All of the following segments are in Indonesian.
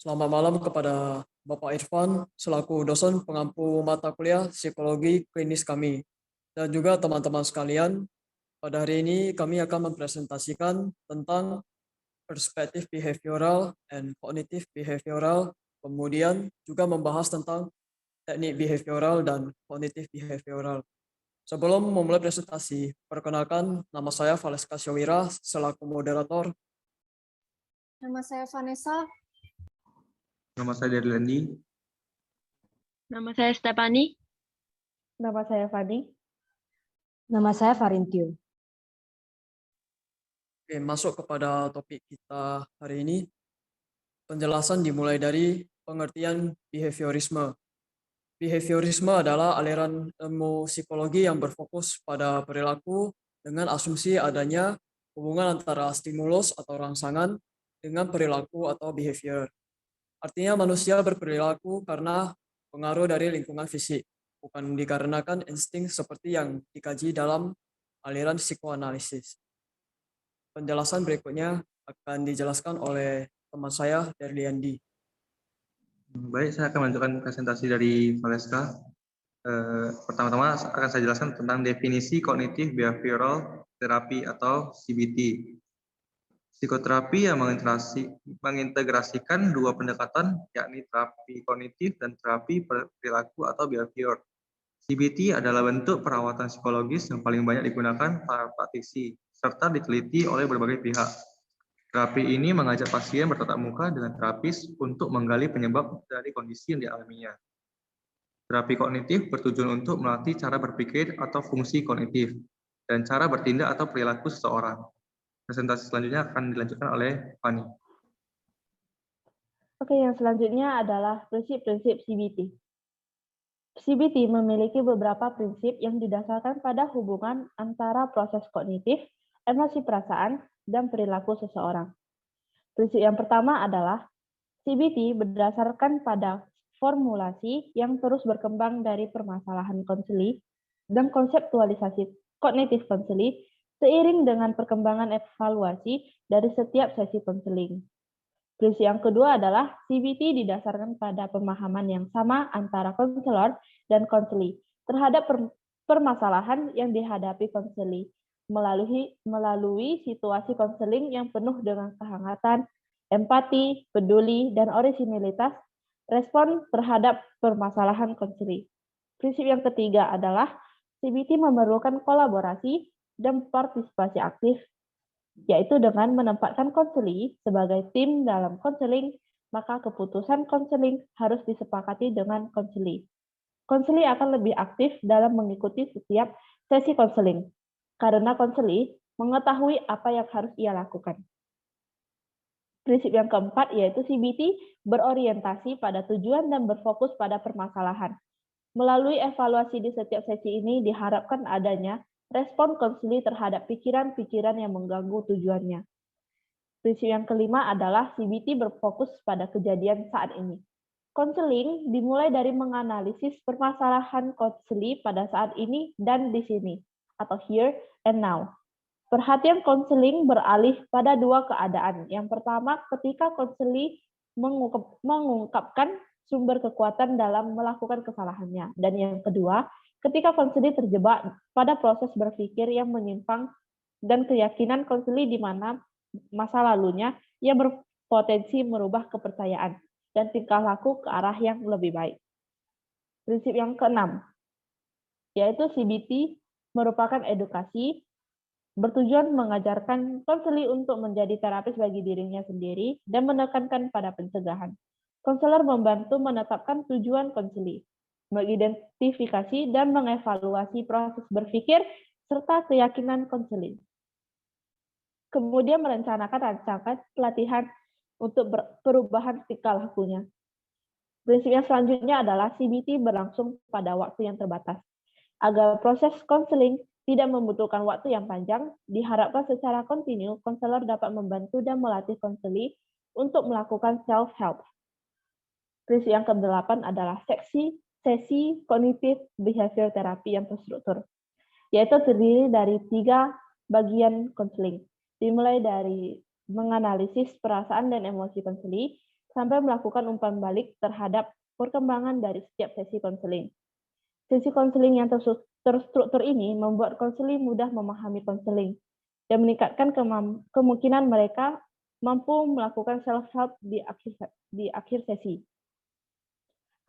Selamat malam kepada Bapak Irfan selaku dosen pengampu mata kuliah psikologi klinis kami dan juga teman-teman sekalian. Pada hari ini kami akan mempresentasikan tentang perspektif behavioral and cognitive behavioral, kemudian juga membahas tentang teknik behavioral dan cognitive behavioral. Sebelum memulai presentasi, perkenalkan nama saya Valeska Syawira selaku moderator. Nama saya Vanessa. Nama saya Derlandi. Nama saya Stefani. Nama saya Fani. Nama saya Farintio. Oke, masuk kepada topik kita hari ini. Penjelasan dimulai dari pengertian behaviorisme. Behaviorisme adalah aliran ilmu psikologi yang berfokus pada perilaku dengan asumsi adanya hubungan antara stimulus atau rangsangan dengan perilaku atau behavior. Artinya manusia berperilaku karena pengaruh dari lingkungan fisik, bukan dikarenakan insting seperti yang dikaji dalam aliran psikoanalisis. Penjelasan berikutnya akan dijelaskan oleh teman saya, Derliandi. Baik, saya akan melanjutkan presentasi dari Valeska. Pertama-tama akan saya jelaskan tentang definisi Cognitive Behavioral Therapy atau CBT. Psikoterapi yang mengintegrasikan dua pendekatan, yakni terapi kognitif dan terapi perilaku atau behavior. CBT adalah bentuk perawatan psikologis yang paling banyak digunakan para praktisi, serta diteliti oleh berbagai pihak. Terapi ini mengajak pasien bertatap muka dengan terapis untuk menggali penyebab dari kondisi yang dialaminya. Terapi kognitif bertujuan untuk melatih cara berpikir atau fungsi kognitif, dan cara bertindak atau perilaku seseorang. Presentasi selanjutnya akan dilanjutkan oleh Fani. Oke, yang selanjutnya adalah prinsip-prinsip CBT. CBT memiliki beberapa prinsip yang didasarkan pada hubungan antara proses kognitif, emosi perasaan, dan perilaku seseorang. Prinsip yang pertama adalah CBT berdasarkan pada formulasi yang terus berkembang dari permasalahan konseli dan konseptualisasi kognitif konseli seiring dengan perkembangan evaluasi dari setiap sesi konseling. Prinsip yang kedua adalah CBT didasarkan pada pemahaman yang sama antara konselor dan konseli terhadap permasalahan yang dihadapi konseli melalui situasi konseling yang penuh dengan kehangatan, empati, peduli, dan orisinilitas respon terhadap permasalahan konseli. Prinsip yang ketiga adalah CBT memerlukan kolaborasi dan partisipasi aktif, yaitu dengan menempatkan konseli sebagai tim dalam konseling, maka keputusan konseling harus disepakati dengan konseli. Konseli akan lebih aktif dalam mengikuti setiap sesi konseling, karena konseli mengetahui apa yang harus ia lakukan. Prinsip yang keempat yaitu CBT berorientasi pada tujuan dan berfokus pada permasalahan. Melalui evaluasi di setiap sesi ini diharapkan adanya respon konseli terhadap pikiran-pikiran yang mengganggu tujuannya. Prinsip yang kelima adalah CBT berfokus pada kejadian saat ini. Konseling dimulai dari menganalisis permasalahan konseli pada saat ini dan di sini, atau here and now. Perhatian konseling beralih pada dua keadaan. Yang pertama, ketika konseli mengungkapkan sumber kekuatan dalam melakukan kesalahannya. Dan yang kedua, ketika konseli terjebak pada proses berpikir yang menyimpang dan keyakinan konseli di mana masa lalunya yang berpotensi merubah kepercayaan dan tingkah laku ke arah yang lebih baik. Prinsip yang keenam, yaitu CBT merupakan edukasi bertujuan mengajarkan konseli untuk menjadi terapis bagi dirinya sendiri dan menekankan pada pencegahan. Konselor membantu menetapkan tujuan konseli, mengidentifikasi dan mengevaluasi proses berpikir serta keyakinan konseli. Kemudian merencanakan rancangan pelatihan untuk perubahan tingkah lakunya. Prinsip yang selanjutnya adalah CBT berlangsung pada waktu yang terbatas. Agar proses konseling tidak membutuhkan waktu yang panjang, diharapkan secara kontinu konselor dapat membantu dan melatih konseli untuk melakukan self-help. Prinsip yang ke-8 adalah sesi kognitif behavior therapy yang terstruktur, yaitu terdiri dari 3 bagian konseling, dimulai dari menganalisis perasaan dan emosi konseli, sampai melakukan umpan balik terhadap perkembangan dari setiap sesi konseling. Sesi konseling yang terstruktur ini membuat konseling mudah memahami konseling dan meningkatkan kemungkinan mereka mampu melakukan self-help di akhir sesi.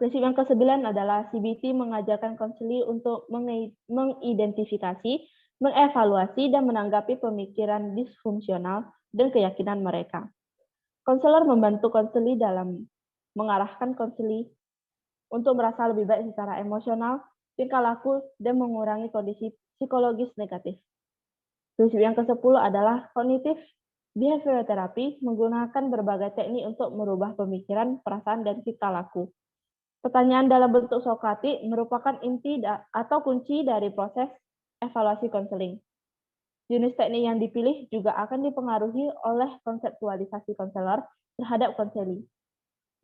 Prinsip yang ke-9 adalah CBT mengajarkan konselor untuk mengidentifikasi, mengevaluasi, dan menanggapi pemikiran disfungsional dan keyakinan mereka. Konselor membantu konselor dalam mengarahkan konselor untuk merasa lebih baik secara emosional, tingkah laku, dan mengurangi kondisi psikologis negatif. Prinsip yang ke-10 adalah kognitif behavioral therapy menggunakan berbagai teknik untuk merubah pemikiran, perasaan, dan tingkah laku. Pertanyaan dalam bentuk Sokratik merupakan inti atau kunci dari proses evaluasi konseling. Jenis teknik yang dipilih juga akan dipengaruhi oleh konseptualisasi konselor terhadap konseling,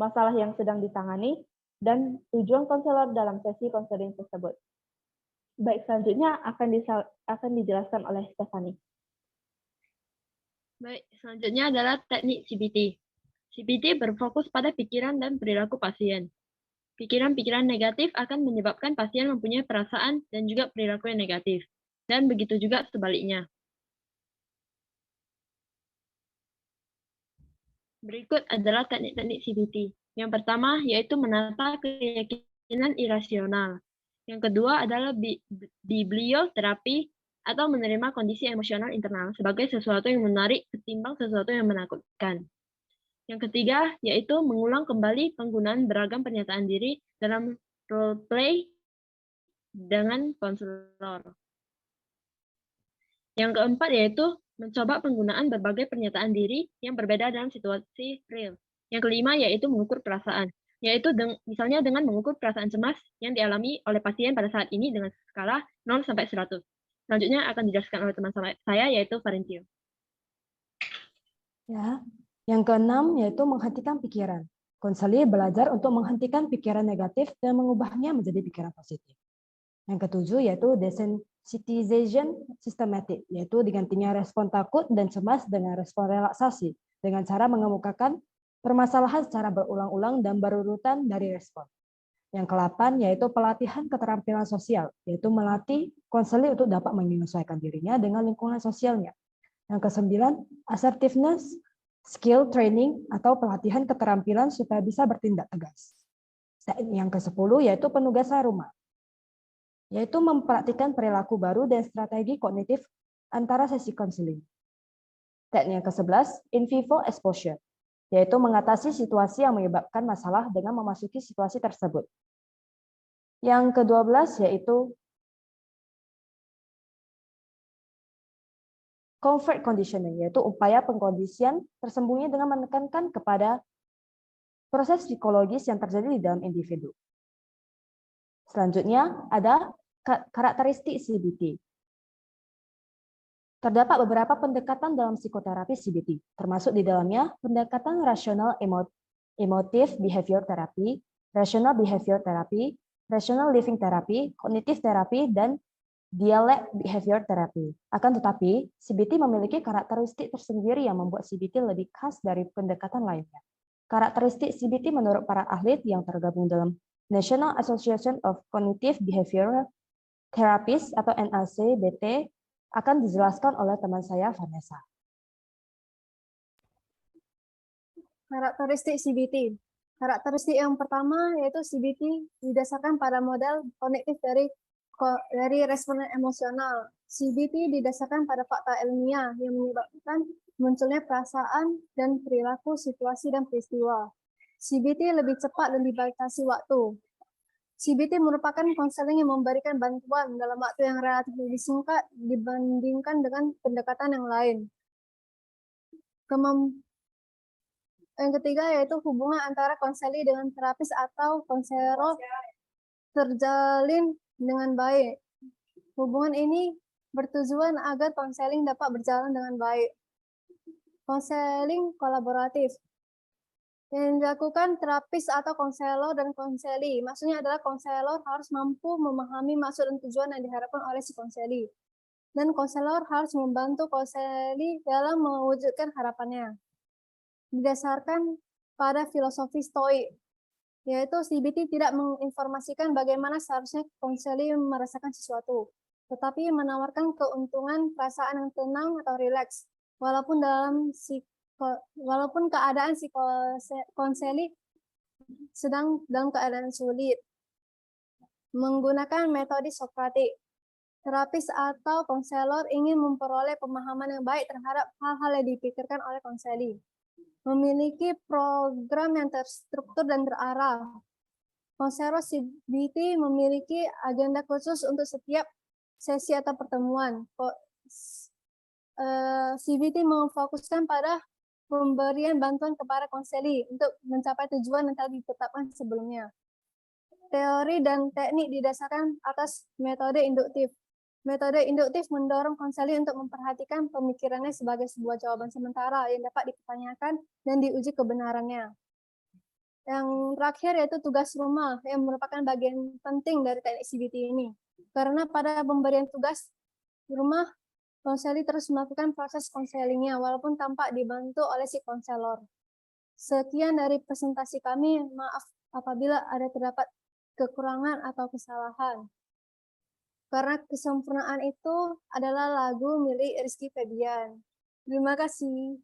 masalah yang sedang ditangani, dan tujuan konselor dalam sesi konseling tersebut. Baik, selanjutnya akan dijelaskan oleh Stefani. Baik, selanjutnya adalah teknik CBT. CBT berfokus pada pikiran dan perilaku pasien. Pikiran-pikiran negatif akan menyebabkan pasien mempunyai perasaan dan juga perilaku yang negatif. Dan begitu juga sebaliknya. Berikut adalah teknik-teknik CBT. Yang pertama yaitu menata keyakinan irasional. Yang kedua adalah biblioterapi atau menerima kondisi emosional internal sebagai sesuatu yang menarik ketimbang sesuatu yang menakutkan. Yang ketiga, yaitu mengulang kembali penggunaan beragam pernyataan diri dalam role play dengan konselor. Yang keempat, yaitu mencoba penggunaan berbagai pernyataan diri yang berbeda dalam situasi real. Yang kelima, yaitu mengukur perasaan, yaitu misalnya dengan mengukur perasaan cemas yang dialami oleh pasien pada saat ini dengan skala 0 sampai 100. Selanjutnya akan dijelaskan oleh teman saya, yaitu Farintio. Ya, yang keenam yaitu menghentikan pikiran. Konselor belajar untuk menghentikan pikiran negatif dan mengubahnya menjadi pikiran positif. Yang ketujuh yaitu desensitization systematic, yaitu digantinya respon takut dan cemas dengan respon relaksasi, dengan cara mengemukakan permasalahan secara berulang-ulang dan berurutan dari respon. Yang ke-8 yaitu pelatihan keterampilan sosial, yaitu melatih konselor untuk dapat menyesuaikan dirinya dengan lingkungan sosialnya. Yang ke-9, assertiveness skill training atau pelatihan keterampilan supaya bisa bertindak tegas. Dan yang ke-10 yaitu penugasan rumah, yaitu mempraktikkan perilaku baru dan strategi kognitif antara sesi konseling. Dan yang ke-11, in vivo exposure, yaitu mengatasi situasi yang menyebabkan masalah dengan memasuki situasi tersebut. Yang ke-12 yaitu comfort conditioning, yaitu upaya pengkondisian tersembunyi dengan menekankan kepada proses psikologis yang terjadi di dalam individu. Selanjutnya ada karakteristik CBT. Terdapat beberapa pendekatan dalam psikoterapi CBT, termasuk di dalamnya pendekatan rasional emotive behavior therapy, rational behavior therapy, rational living therapy, kognitif therapy, dan dialek behavior therapy. Akan tetapi, CBT memiliki karakteristik tersendiri yang membuat CBT lebih khas dari pendekatan lainnya. Karakteristik CBT menurut para ahli yang tergabung dalam National Association of Cognitive Behavioral Therapists atau NACBT akan dijelaskan oleh teman saya, Vanessa. Karakteristik CBT. Karakteristik yang pertama yaitu CBT didasarkan pada model kognitif dari responden emosional. CBT didasarkan pada fakta ilmiah yang menyebabkan munculnya perasaan dan perilaku, situasi, dan peristiwa. CBT lebih cepat dan dibatasi waktu. CBT merupakan konseling yang memberikan bantuan dalam waktu yang relatif lebih singkat dibandingkan dengan pendekatan yang lain. Yang ketiga yaitu hubungan antara konselor dengan terapis atau konselor terjalin dengan baik. Hubungan ini bertujuan agar konseling dapat berjalan dengan baik. Konseling kolaboratif yang dilakukan terapis atau konselor dan konseli. Maksudnya adalah konselor harus mampu memahami maksud dan tujuan yang diharapkan oleh si konseli. Dan konselor harus membantu konseli dalam mewujudkan harapannya. Berdasarkan pada filosofi Stoik, yaitu CBT tidak menginformasikan bagaimana seharusnya konseli merasakan sesuatu, tetapi menawarkan keuntungan perasaan yang tenang atau rileks, walaupun keadaan si konseli sedang dalam keadaan sulit. Menggunakan metode Sokratik, terapis atau konselor ingin memperoleh pemahaman yang baik terhadap hal-hal yang dipikirkan oleh konseli. Memiliki program yang terstruktur dan terarah. Konselor CBT memiliki agenda khusus untuk setiap sesi atau pertemuan. CBT memfokuskan pada pemberian bantuan kepada konseli untuk mencapai tujuan yang telah ditetapkan sebelumnya. Teori dan teknik didasarkan atas metode induktif. Metode induktif mendorong konseli untuk memperhatikan pemikirannya sebagai sebuah jawaban sementara yang dapat dipertanyakan dan diuji kebenarannya. Yang terakhir yaitu tugas rumah yang merupakan bagian penting dari teknik CBT ini. Karena pada pemberian tugas rumah, konseli terus melakukan proses konselingnya walaupun tanpa dibantu oleh si konselor. Sekian dari presentasi kami, maaf apabila ada terdapat kekurangan atau kesalahan. Karena kesempurnaan itu adalah lagu milik Rizky Febian. Terima kasih.